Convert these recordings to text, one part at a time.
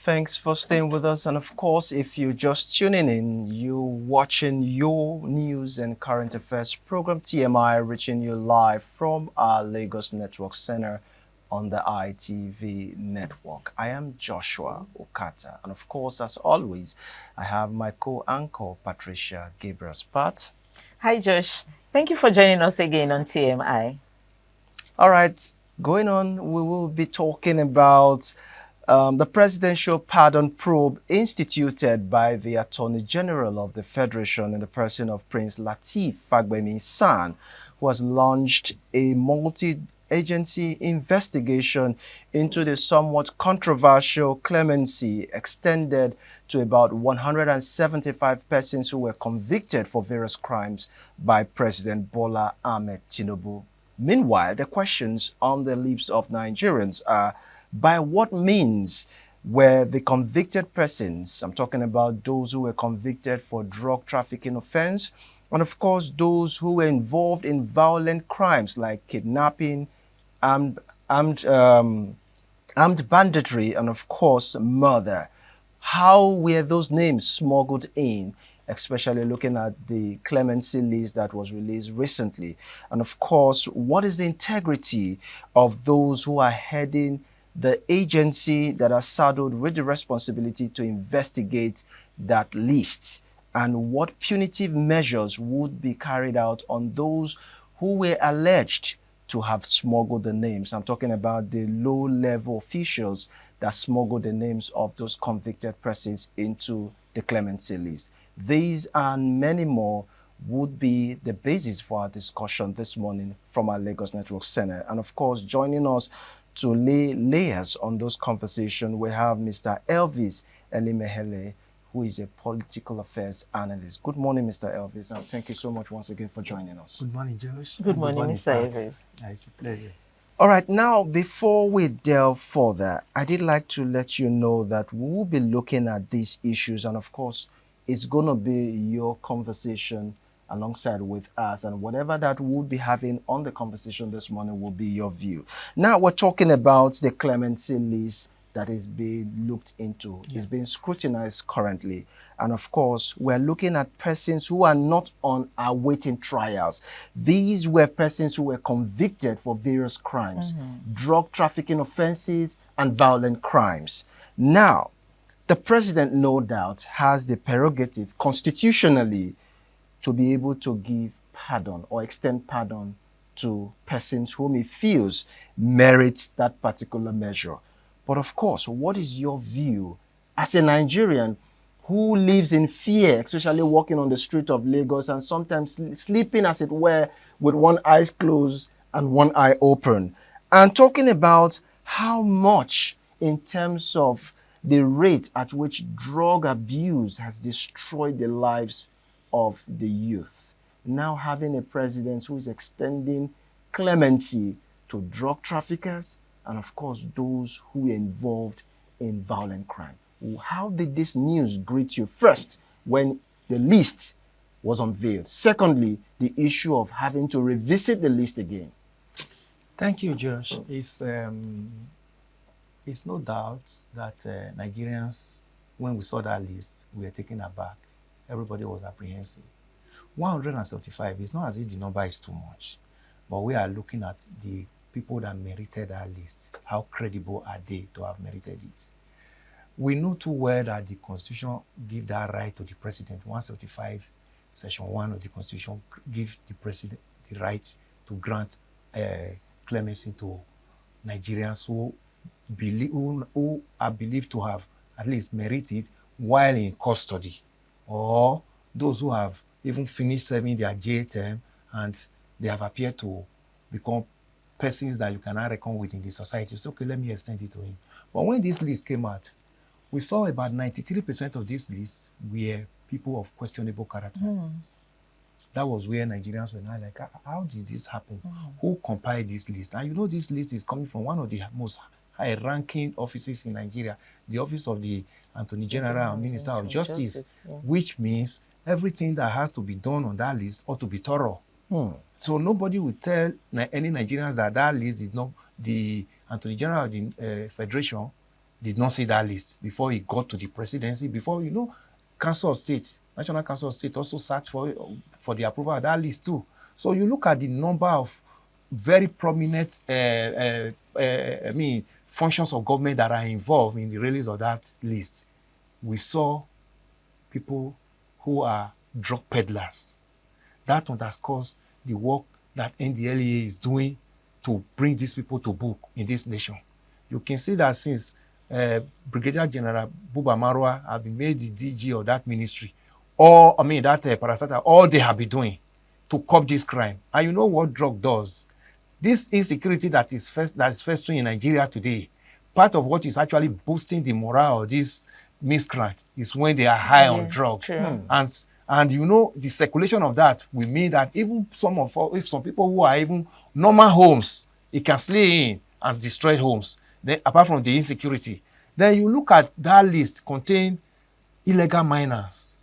Thanks for staying with us. And of course, if you're just tuning in, you're watching your news and current affairs program TMI, reaching you live from our Lagos Network Center on the ITV network. I am Joshua Okata. And of course, as always, I have my co-anchor, Patricia Gabriel Spat. Hi, Josh. Thank you for joining us again on TMI. All right, going on, we will be talking about the presidential pardon probe instituted by the Attorney General of the Federation in the person of Prince Lateef Fagbemi San, who has launched a multi-agency investigation into the somewhat controversial clemency extended to about 175 persons who were convicted for various crimes by President Bola Ahmed Tinubu. Meanwhile, the questions on the lips of Nigerians are, by what means were the convicted persons, I'm talking about those who were convicted for drug trafficking offense, and of course those who were involved in violent crimes like kidnapping, armed, armed, um, armed banditry, and of course murder. How were those names smuggled in, especially looking at the clemency list that was released recently? And of course, what is the integrity of those who are heading the agency that are saddled with the responsibility to investigate that list? And what punitive measures would be carried out on those who were alleged to have smuggled the names? I'm talking about the low-level officials that smuggled the names of those convicted persons into the clemency list. These and many more would be the basis for our discussion this morning from our Lagos Network Center. And of course, joining us to lay layers on those conversations, we have Mr. Elvis Elimehele, who is a political affairs analyst. Good morning, Mr. Elvis, and thank you so much once again for joining us. Good morning, Josh. Good morning, Mr. Evans. It's a pleasure. All right, now before we delve further, I did like to let you know that we will be looking at these issues, and of course, it's going to be your conversation alongside with us, and whatever that we'll be having on the conversation this morning will be your view. Now we're talking about the clemency list that is being looked into. It's being scrutinized currently. And of course, we're looking at persons who are not on awaiting trials. These were persons who were convicted for various crimes, drug trafficking offenses and violent crimes. Now, the president, no doubt, has the prerogative constitutionally to be able to give pardon or extend pardon to persons whom he feels merit that particular measure. But of course, what is your view as a Nigerian who lives in fear, especially walking on the street of Lagos and sometimes sleeping, as it were, with one eye closed and one eye open? And talking about how much in terms of the rate at which drug abuse has destroyed the lives of the youth. Now having a president who is extending clemency to drug traffickers and of course those who are involved in violent crime. How did this news greet you? First, when the list was unveiled. Secondly, the issue of having to revisit the list again. Thank you, Josh. It's no doubt that Nigerians, when we saw that list, we were taken aback. Everybody was apprehensive. 175, it's not as if the number is too much, but we are looking at the people that merited that list. How credible are they to have merited it? We know too well that the Constitution gives that right to the president. 175, Section 1 of the Constitution gives the president the right to grant clemency to Nigerians who are believed to have at least merited while in custody, or those who have even finished serving their jail term and they have appeared to become persons that you cannot reckon with in the society. So, okay, let me extend it to him. But when this list came out, we saw about 93% of this list were people of questionable character. That was where Nigerians were now like, how did this happen? Who compiled this list? And you know, this list is coming from one of the most high-ranking offices in Nigeria, the office of the Attorney General and Minister of Justice, which means everything that has to be done on that list ought to be thorough. So nobody will tell any Nigerians that that list is not the Attorney General of the Federation did not see that list before he got to the presidency. Before, you know, Council of State, National Council of State also searched for the approval of that list too. So you look at the number of very prominent, functions of government that are involved in the release of that list. We saw people who are drug peddlers. That underscores the work that NDLEA is doing to bring these people to book in this nation. You can see that since Brigadier General Buba Marwa have been made the DG of that ministry, or that parastatal, all they have been doing to curb this crime. And you know what drug does? This insecurity that is festering in Nigeria today, part of what is actually boosting the morale of this miscreant is when they are high on drug. And you know, the circulation of that will mean that even some people who are even normal homes, it can slay in and destroy homes. Then apart from the insecurity, then you look at that list contain illegal miners.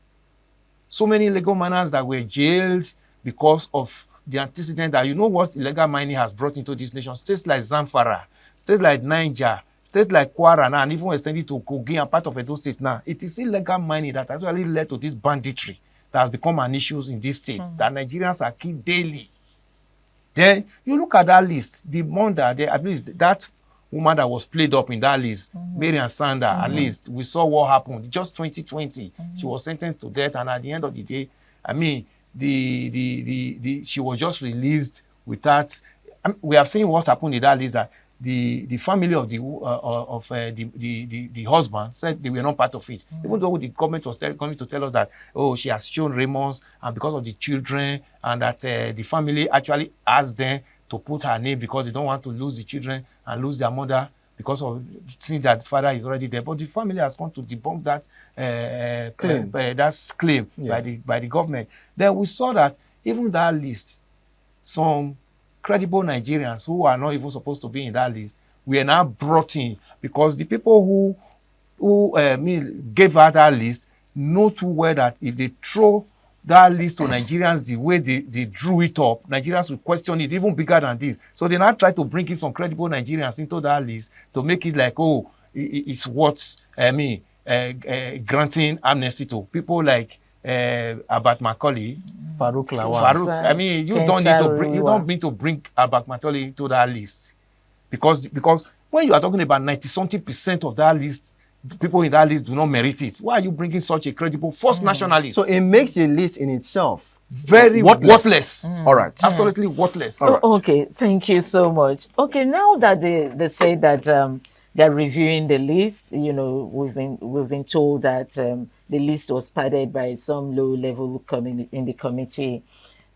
So many illegal miners that were jailed because of the antecedent that, you know what illegal mining has brought into this nation. States like Zamfara, states like Niger, states like Kwara now, and even extended to Kogi and part of Edo State now. It is illegal mining that actually led to this banditry that has become an issue in this state that Nigerians are killed daily. Then you look at that list, the mother, at least that woman that was played up in that list, Marian Sander, at least we saw what happened. Just 2020, she was sentenced to death, and at the end of the day, she was just released without. We have seen what happened in that list. That the family of the husband said they were not part of it, even though the government was coming to tell us that, oh, she has shown remorse and because of the children, and that the family actually asked them to put her name because they don't want to lose the children and lose their mother because of seeing that father is already there. But the family has come to debunk that claim by the government. Then we saw that even that list, some credible Nigerians who are not even supposed to be in that list were now brought in because the people who gave her that list know too well that if they throw that list to Nigerians the way they drew it up, Nigerians will question it even bigger than this. So they now try to bring in some credible Nigerians into that list to make it like, oh, it's what granting amnesty to people like Abat Macaulay, Farouk Lawal. You don't need to bring Abat Macaulay into that list because when you are talking about 90-something% of that list, people in that list do not merit it. Why are you bringing such a credible first nationalist? So it makes the list in itself very worthless. All right. Absolutely worthless. Right. Okay, thank you so much. Okay, now that they say that they're reviewing the list, you know, we've been told that the list was padded by some low-level in the committee.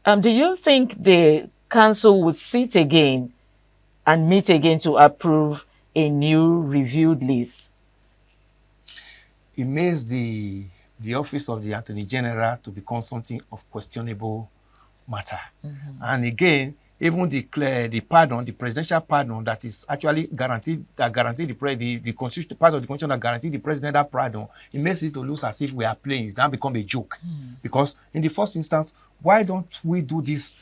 Do you think the council would sit again and meet again to approve a new reviewed list? It makes the office of the Attorney General to become something of questionable matter. And again, even the pardon, the presidential pardon that is actually guaranteed, the constitutional part of the constitution that guaranteed the president that pardon, it makes it to look as if we are playing. It's now become a joke. Because in the first instance, why don't we do this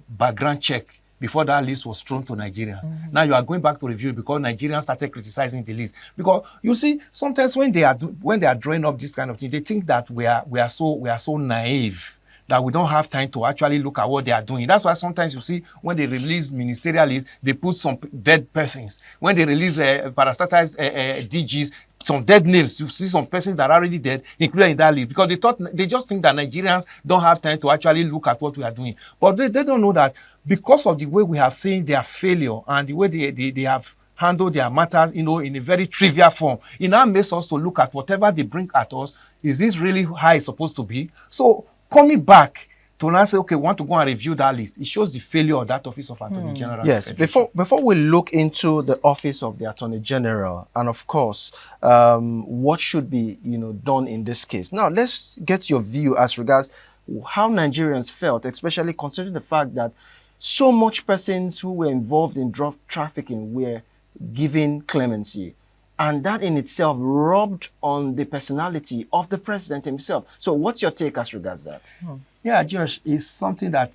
background check before that list was thrown to Nigerians? Now you are going back to review because Nigerians started criticizing the list. Because you see, sometimes when they are drawing up this kind of thing, they think that we are so naive that we don't have time to actually look at what they are doing. That's why sometimes you see when they release ministerial lists, they put some dead persons. When they release parastatized DGs, some dead names, you see some persons that are already dead included in that list because they just think that Nigerians don't have time to actually look at what we are doing. But they don't know that because of the way we have seen their failure and the way they have handled their matters, you know, in a very trivial form, it now makes us to look at whatever they bring at us. Is this really how it's supposed to be? So coming back to now say, okay, we want to go and review that list, it shows the failure of that office of Attorney General. Yes, before we look into the office of the Attorney General and of course what should be, you know, done in this case. Now let's get your view as regards how Nigerians felt, especially considering the fact that so much persons who were involved in drug trafficking were given clemency. And that in itself rubbed on the personality of the president himself. So what's your take as regards that? Yeah, Josh, it's something that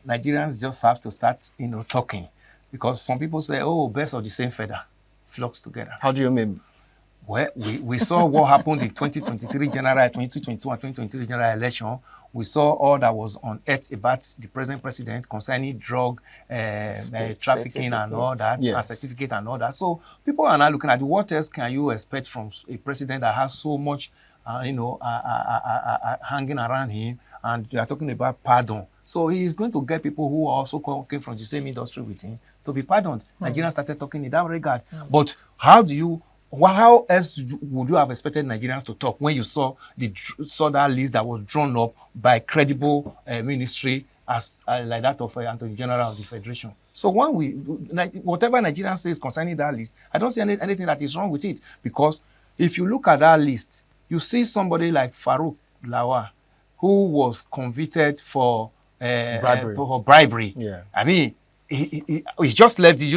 Nigerians just have to start, you know, talking. Because some people say, oh, birds of the same feather flocks together. How do you mean? Well, we saw what happened in 2023 general, 2022 and 2023 general election. We saw all that was on earth about the present president concerning drug trafficking and all that, Yes. and certificate and all that. So people are now looking at what else can you expect from a president that has so much, hanging around him, and they are talking about pardon. So he is going to get people who also came from the same industry with him to be pardoned. Nigerians started talking in that regard. But how else would you have expected Nigerians to talk when you saw that list that was drawn up by credible ministry as like that of Attorney General of the Federation? So whatever Nigerians says concerning that list, I don't see anything that is wrong with it, because if you look at that list, you see somebody like Farouk Lawal, who was convicted for bribery. Yeah. I mean, he just left. He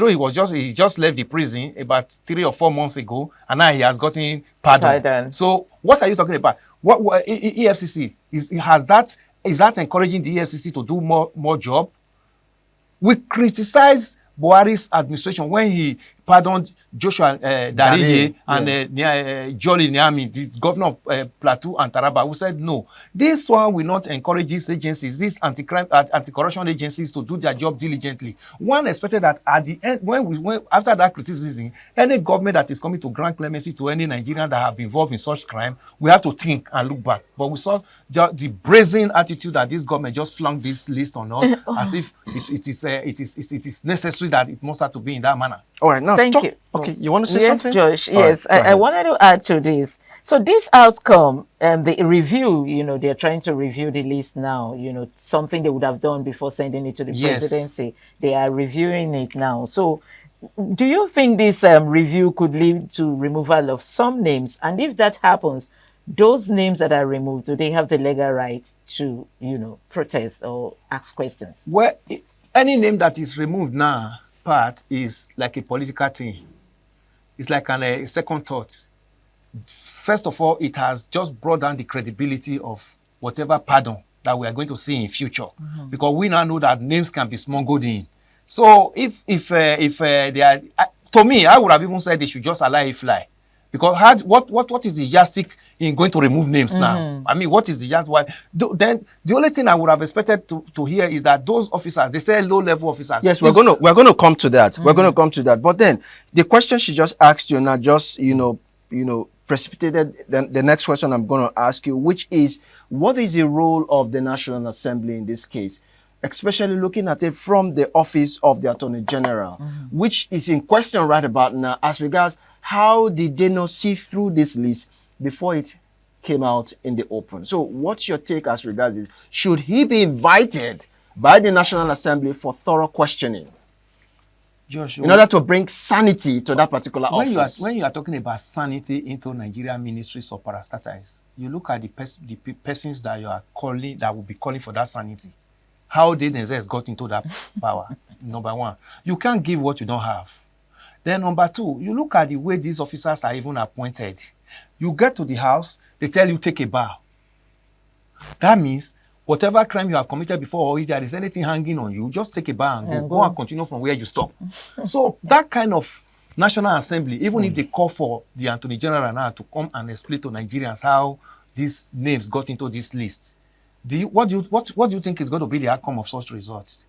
just left the prison about 3 or 4 months ago, and now he has gotten pardon. So what are you talking about? What EFCC is that encouraging the EFCC to do more job? We criticize Buhari's administration when he pardoned Joshua Darije and Jolly Nyami, the governor of Plateau and Taraba, who said no. This one will not encourage these agencies, these anti-corruption agencies, to do their job diligently. One expected that at the end, after that criticism, any government that is coming to grant clemency to any Nigerian that have been involved in such crime, we have to think and look back. But we saw the brazen attitude that this government just flung this list on us as if it is necessary that it must have to be in that manner. All right, now Thank you. Okay, you want to say yes, something? Josh. All Yes, right, I wanted to add to this. So this outcome, the review, they're trying to review the list now, something they would have done before sending it to the presidency. They are reviewing it now. So do you think this review could lead to removal of some names? And if that happens, those names that are removed, do they have the legal right to, protest or ask questions? Well, any name that is removed now, is like a political thing. It's like a second thought. First of all, it has just brought down the credibility of whatever pardon that we are going to see in future, because we now know that names can be smuggled in. So if they are, to me, I would have even said they should just allow it fly, because what is the yardstick in going to remove names now? I mean, what is the yardstick? Then the only thing I would have expected to hear is that those officers, they say low-level officers. Yes, we're going to come to that. We're going to come to that. But then the question she just asked you now just precipitated the next question I'm going to ask you, which is, what is the role of the National Assembly in this case, especially looking at it from the office of the Attorney General, which is in question right about now as regards how did they not see through this list before it came out in the open? So what's your take as regards this? Should he be invited by the National Assembly for thorough questioning, Josh, in order to bring sanity to that particular office? When you are talking about sanity into Nigerian ministries or parastatals, you look at the persons that you are calling, that will be calling for that sanity. How they themselves got into that power. Number one, you can't give what you don't have. Then number two, you look at the way these officers are even appointed. You get to the house, they tell you take a bow. That means whatever crime you have committed before, or if there is anything hanging on you, just take a bow and go and continue from where you stop. So that kind of National Assembly, even if they call for the Attorney General now to come and explain to Nigerians how these names got into this list, what do you think is going to be the outcome of such results?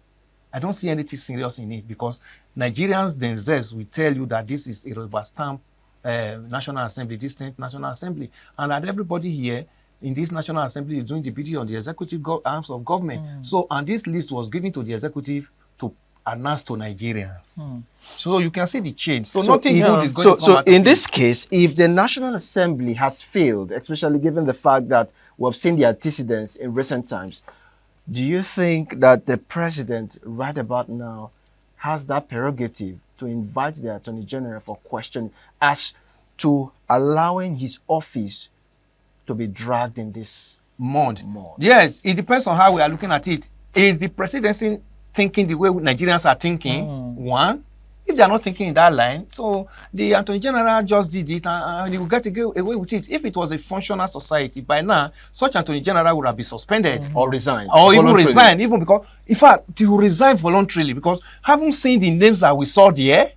I don't see anything serious in it, because Nigerians themselves will tell you that this is a rubber stamp National Assembly, distinct National Assembly, and that everybody here in this National Assembly is doing the duty on the executive arms of government. So, and this list was given to the executive to announce to Nigerians. So you can see the change. So nothing good is going to come So out in of this it. case, if the National Assembly has failed, especially given the fact that we've seen the antecedents in recent times, do you think that the president right about now has that prerogative to invite the Attorney General for question as to allowing his office to be dragged in this mode? Yes, it depends on how we are looking at it. Is the presidency thinking the way Nigerians are thinking? One. If they are not thinking in that line, so the Attorney General just did it and he will get away with it. If it was a functional society, by now, such Attorney General would have been suspended. Or resign. Or even resign, even because, in fact, he will resign voluntarily because having seen the names that we saw there,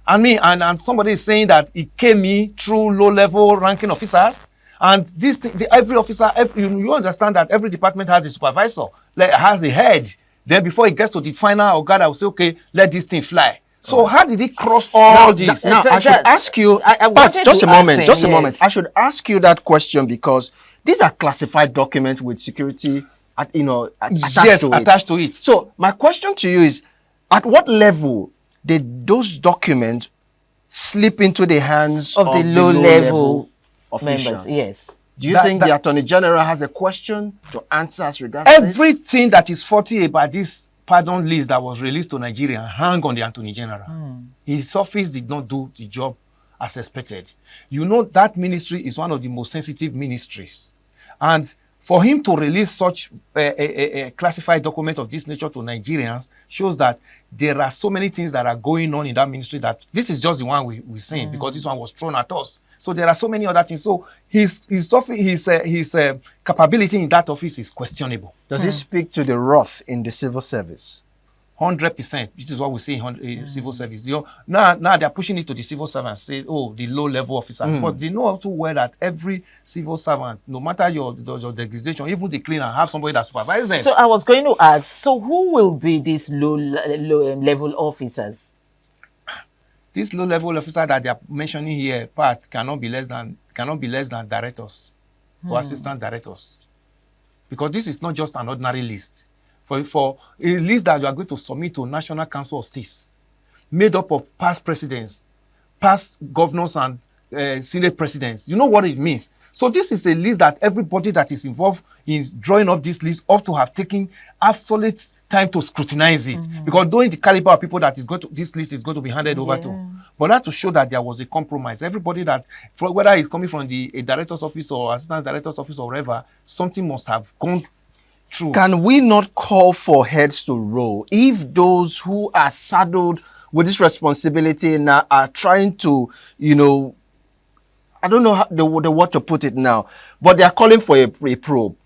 I mean, and somebody is saying that it came in through low-level ranking officers, and this every officer, you understand that every department has a supervisor, like, has a head. Then before it gets to the final organ, I will say, okay, let this thing fly. So how did it cross all this? Now, I should ask you, but just a moment. I should ask you that question because these are classified documents with security, attached to it. So my question to you is, at what level did those documents slip into the hands of the low-level officials? Members? Yes. Do you think the Attorney General has a question to answer as regards everything that is faulty about this pardon list that was released to Nigeria hang on the Attorney General? His office did not do the job as expected. You know, that ministry is one of the most sensitive ministries. And for him to release such a classified document of this nature to Nigerians shows that there are so many things that are going on in that ministry that this is just the one we're seeing because this one was thrown at us. So there are so many other things. So his capability in that office is questionable. Does it speak to the wrath in the civil service? 100%. This is what we see in civil service. You know, now they're pushing it to the civil servants, say, oh, the low-level officers. But they know too well that every civil servant, no matter your designation, even the cleaner, have somebody that supervises them. So I was going to ask, so who will be these low-level officers? This low-level officer that they are mentioning here, Pat, cannot be less than directors or assistant directors, because this is not just an ordinary list. For a list that you are going to submit to National Council of States, made up of past presidents, past governors and Senate presidents, you know what it means. So this is a list that everybody that is involved in drawing up this list ought to have taken absolute time to scrutinize it, because knowing the caliber of people that this list is going to be handed over to. But that to show that there was a compromise. Everybody that, whether it's coming from a director's office or assistant director's office or wherever, something must have gone through. Can we not call for heads to roll if those who are saddled with this responsibility now are trying to, I don't know how the word to put it now, but they are calling for a probe.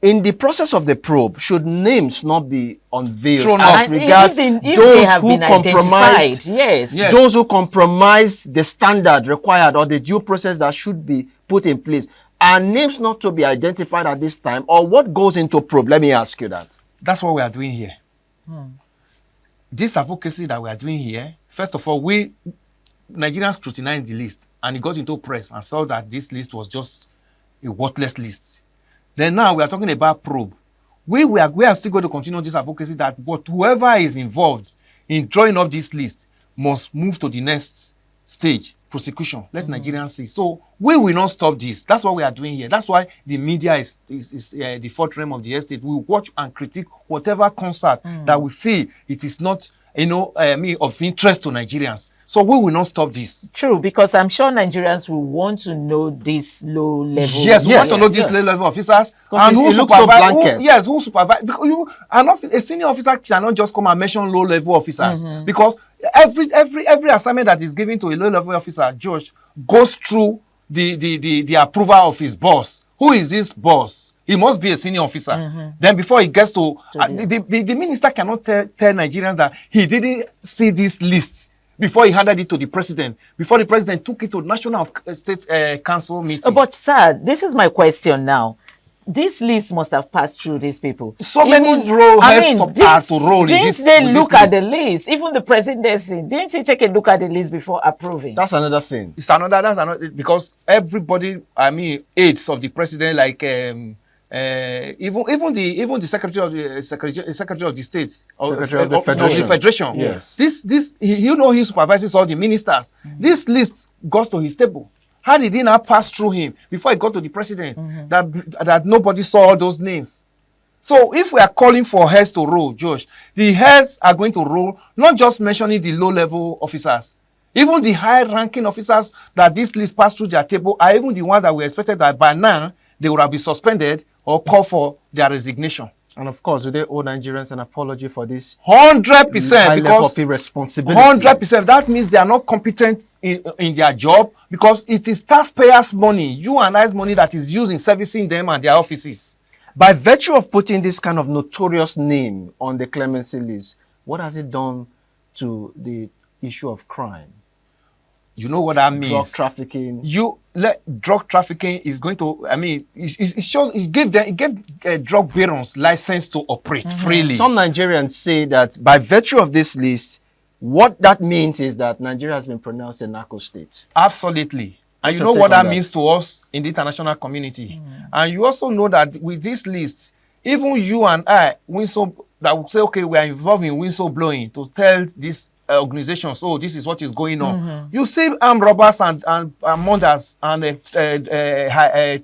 In the process of the probe, should names not be unveiled as regards those who compromised, those who compromised the standard required or the due process that should be put in place? Are names not to be identified at this time, or what goes into probe? Let me ask you that. That's what we are doing here. This advocacy that we are doing here, first of all, Nigerians scrutinized the list, and it got into press and saw that this list was just a worthless list. Then now we are talking about probe. We are still going to continue this advocacy that whoever is involved in drawing up this list must move to the next stage, prosecution. Let Nigerians see. So we will not stop this. That's what we are doing here. That's why the media is the fourth realm of the estate. We watch and critique whatever comes out that we feel it is not, of interest to Nigerians. So we will not stop this. True, because I'm sure Nigerians will want to know these low-level. Yes, we want to know these low-level officers and who supervise. Who supervise? Because a senior officer cannot just come and mention low-level officers, because every assignment that is given to a low-level officer, George, goes through the approval of his boss. Who is this boss? He must be a senior officer. Then before he gets to the minister cannot tell Nigerians that he didn't see this list before he handed it to the president, before the president took it to National State Council meeting. But sir, this is my question now. This list must have passed through these people. So many roles are to roll in this. Didn't they look at the list? Even the presidency, didn't he take a look at the list before approving? That's another thing. That's another, because everybody, aides of the president, like even the secretary of the state, secretary of the federation. Yes. He supervises all the ministers. This list goes to his table. How did he not pass through him before he got to the president? That nobody saw all those names. So if we are calling for heads to roll, Josh, the heads are going to roll, not just mentioning the low-level officers. Even the high-ranking officers that this list passed through their table are even the ones that we expected that by now they would have been suspended or called for their resignation. And of course, do they owe Nigerians an apology for this 100%, high level of because irresponsibility? 100%. That means they are not competent in their job, because it is taxpayers' money, you and I's money, that is used in servicing them and their offices. By virtue of putting this kind of notorious name on the clemency list, what has it done to the issue of crime? You know what that means? Drug trafficking. Drug trafficking is going to. I mean, it shows. It gave drug barons license to operate freely. Some Nigerians say that by virtue of this list, what that means is that Nigeria has been pronounced a narco state. Absolutely. And What's you your know what take on that that? means to us in the international community. And you also know that with this list, even you and I, that would say, okay, we are involved in whistleblowing to tell these organizations, oh, this is what is going on. You see armed robbers and murders and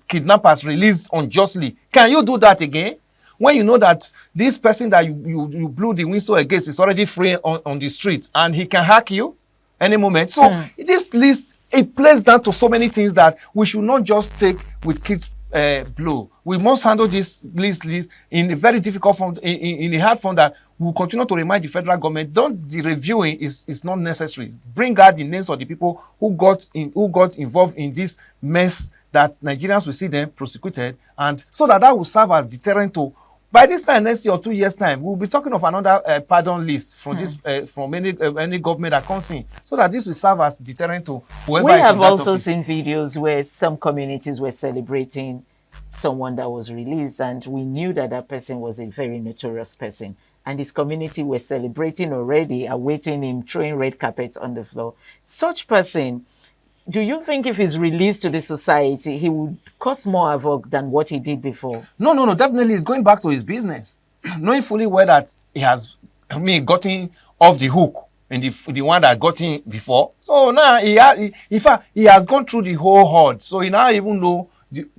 kidnappers released unjustly. Can you do that again? When you know that this person that you blew the whistle against is already free on the street and he can hack you any moment. So this list, it plays down to so many things that we should not just take with kids blow. We must handle this list in a very difficult form, in a hard form, that we will continue to remind the federal government, the reviewing is not necessary. Bring out the names of the people who got involved in this mess, that Nigerians will see them prosecuted, and so that will serve as deterrent to. By this time next year or 2 years' time, we'll be talking of another pardon list from from any government that comes in, so that this will serve as deterrent to whoever We is in have that also office. seen videos where some communities were celebrating someone that was released, and we knew that that person was a very notorious person. And his community were celebrating already, awaiting him, throwing red carpet on the floor. Such person, do you think if he's released to the society, he would cause more havoc than what he did before? No, definitely he's going back to his business, knowing fully well that he has, gotten off the hook and the one that got in before. So now in fact, he has gone through the whole horde. So he now even know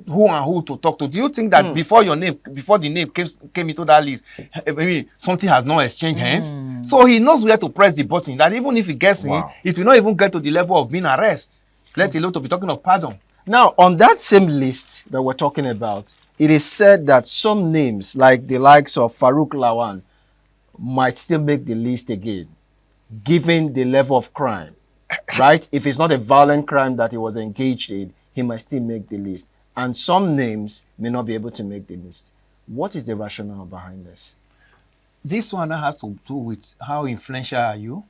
who to talk to. Do you think that before the name came into that list, maybe something has not exchanged hands? So he knows where to press the button, that even if he gets in, it will not even get to the level of being arrested, let alone to be talking of pardon. Now, on that same list that we're talking about, it is said that some names, like the likes of Farouk Lawan, might still make the list again, given the level of crime, right? If it's not a violent crime that he was engaged in, he might still make the list. And some names may not be able to make the list. What is the rationale behind this? This one has to do with how influential are you?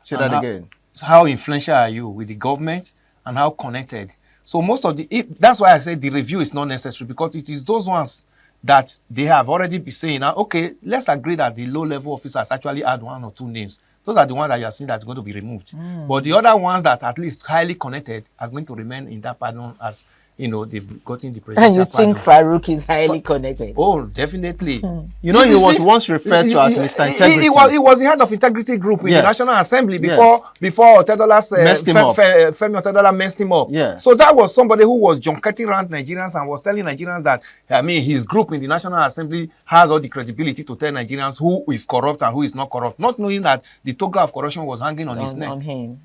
Say that again. How influential are you with the government, and how connected? So most of that's why I said the review is not necessary, because it is those ones that they have already been saying, now, okay, let's agree that the low-level officers actually had 1 or 2 names. Those are the ones that you are seeing that's going to be removed. But the other ones that at least highly connected are going to remain in that pardon, as they've gotten the presidential And you think Farouk is highly connected? Oh, definitely. You know, he was once referred to as Mr. Integrity. He was the head of Integrity Group in the National Assembly before Otedola's Femi Otedola messed him up. Yes. So that was somebody who was junketing around Nigerians and was telling Nigerians that, his group in the National Assembly has all the credibility to tell Nigerians who is corrupt and who is not corrupt, not knowing that the toga of corruption was hanging on his neck. On him.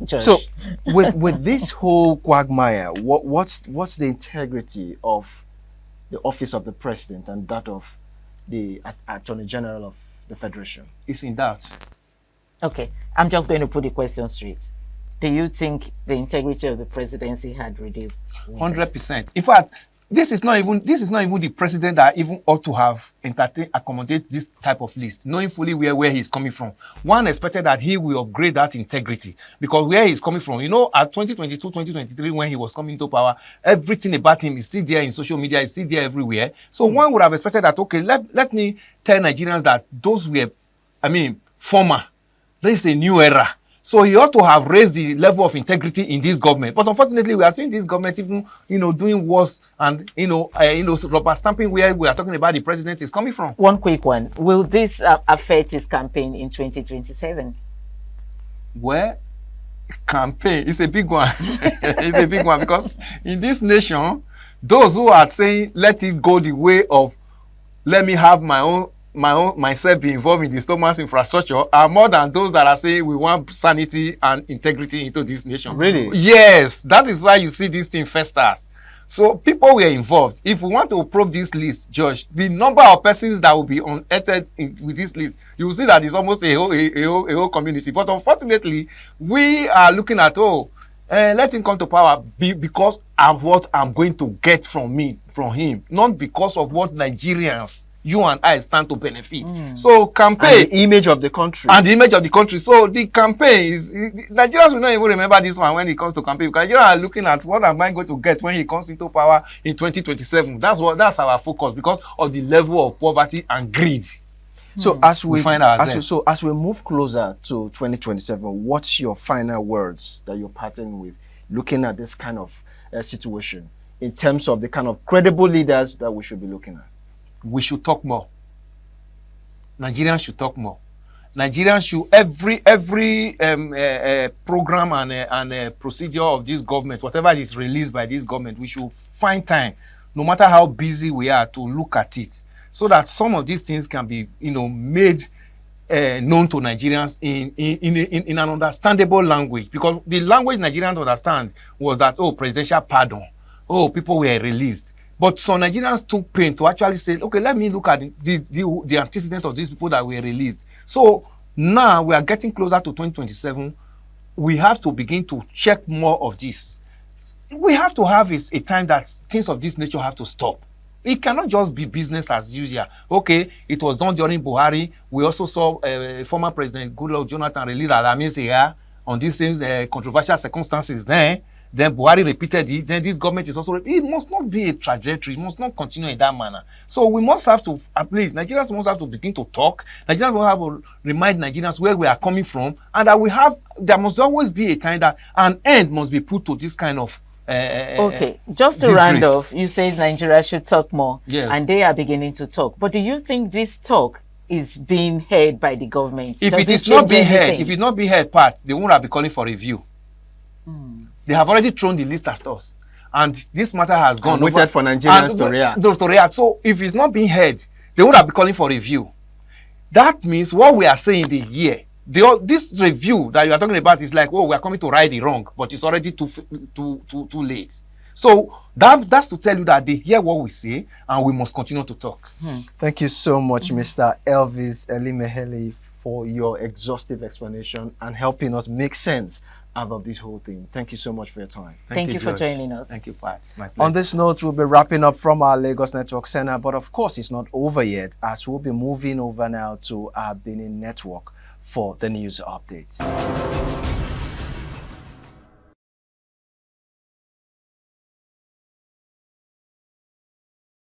So, with this whole quagmire, what's the integrity of the office of the president and that of the Attorney General of the Federation? It's in doubt. Okay, I'm just going to put the question straight. Do you think the integrity of the presidency had reduced? 100%. In fact, this is not even the president that even ought to have accommodate this type of list, knowing fully where he's coming from. One expected that he will upgrade that integrity, because where he's coming from, at 2022, 2023, when he was coming to power, everything about him is still there in social media, it's still there everywhere. So one would have expected that, okay, let me tell Nigerians that those were, former. There is a new era. So he ought to have raised the level of integrity in this government. But unfortunately, we are seeing this government even, doing worse and, rubber stamping where we are talking about the president is coming from. One quick one. Will this affect his campaign in 2027? Well, campaign is a big one. It's a big one, because in this nation, those who are saying, let it go the way of, let me have myself be involved in the stomach's infrastructure, are more than those that are saying we want sanity and integrity into this nation. Really? Yes, that is why you see this thing festers. So people were involved. If we want to probe this list, Josh, the number of persons that will be unearthed with this list, you will see that it's almost a whole community. But unfortunately, we are looking at, let him come to power because of what I'm going to get from him, not because of what Nigerians, you and I, stand to benefit. So campaign, and the image of the country, So the campaign is, Nigerians will not even remember this one when it comes to campaign. Because Nigerians are looking at what am I going to get when he comes into power in 2027. That's our focus because of the level of poverty and greed. So as we find ourselves. As we move closer to 2027, what's your final words that you're parting with, looking at this kind of situation in terms of the kind of credible leaders that we should be looking at? We should talk more. Nigerians should talk more. Nigerians should, every program and procedure of this government, whatever is released by this government, we should find time, no matter how busy we are, to look at it, so that some of these things can be, made known to Nigerians in an understandable language. Because the language Nigerians understand was that, presidential pardon, people were released. But some Nigerians took pain to actually say, okay, let me look at the antecedents of these people that were released. So now we are getting closer to 2027. We have to begin to check more of this. We have to have a time that things of this nature have to stop. It cannot just be business as usual. Okay, it was done during Buhari. We also saw former President Goodluck Jonathan release Alamin on these same controversial circumstances then Buhari repeated it, then this government is also, it must not be a trajectory, it must not continue in that manner. So we must have to, at least, Nigerians must have to begin to talk, Nigerians must have to remind Nigerians where we are coming from, and that there must always be a time that an end must be put to this kind of okay, just to disgrace. round off, you say Nigeria should talk more, yes, and they are beginning to talk. But do you think this talk is being heard by the government? If it is not being heard, if it's not being heard, they won't have been calling for review. They have already thrown the list at us, and this matter has gone and waited for Nigerians to react. So if it's not being heard, they would have been calling for review. That means what we are saying the year, this review that you are talking about is like, we are coming to right the wrong, but it's already too late. So that's to tell you that they hear what we say, and we must continue to talk. Thank you so much, Mr. Elvis Elimeheli, for your exhaustive explanation and helping us make sense out of this whole thing. Thank you so much for your time. Thank you for joining us. Thank you, Pat. It's my pleasure. On this note, we'll be wrapping up from our Lagos Network Center, but of course it's not over yet, as we'll be moving over now to our Benin network for the news update.